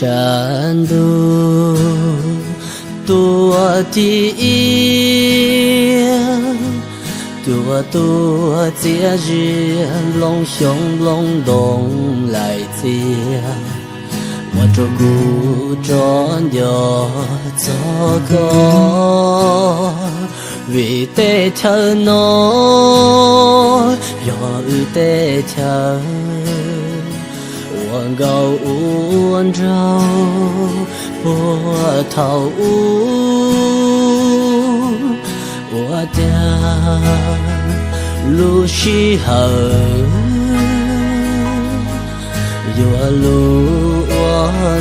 山路多地多节日龙兄龙东来接，我这古装的走过，为得条路要得条，我高温州波涛我的路是好，有路我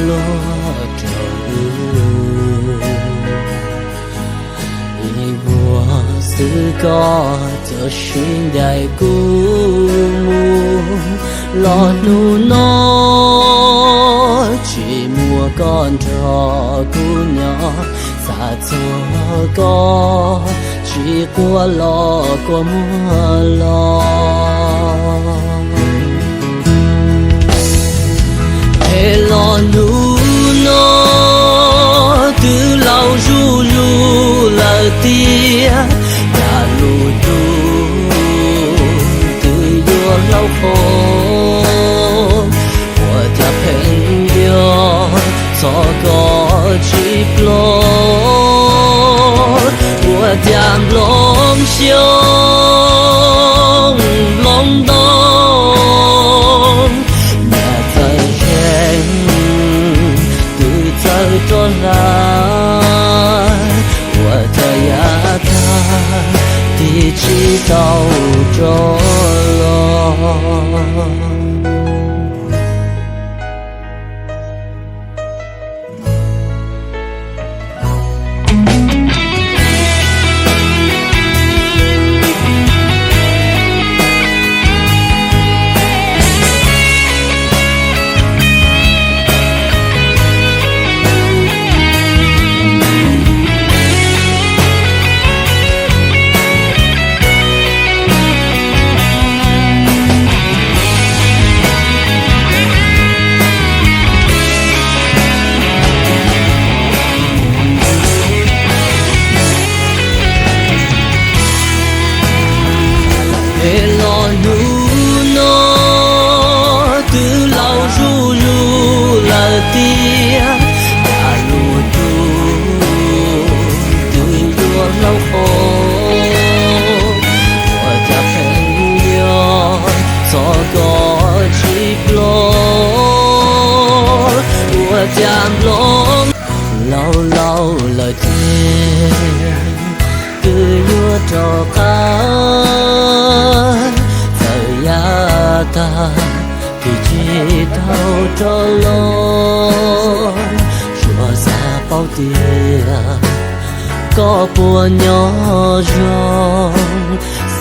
路走，一波四个就寻在古木落路诺，chỉ mua con trò cu nhỏ xa cho có chỉ qua lo qua mua lo để lo nu nó từ lâu ru lu là tia đã lu tu từ vô lâu khô của ta phèn điều cho có chỉ lo của ta lom xiong lom đông nhà thời gian từ giờ cho ra của thời gian ta thì chỉ đau cho lo để lo nu nó từ lâu ru lu là tia đã lu tu từ đua lâu khô của ta phèn yo cho có chỉ lo của ta lo lâu lâu lời thiên cứ nhua cho ta ta thì chỉ đau cho lo chùa xa bao tiền có buồn nhỏ rong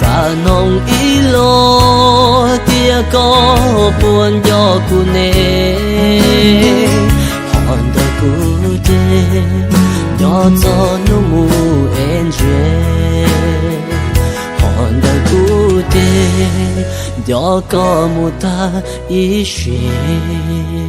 xa nông ý lo tia có buồn nhỏ cu nê hòn đời cu đê nhỏ cho nó mù en dê hòn đời cu đê gió có một ta ý chuyện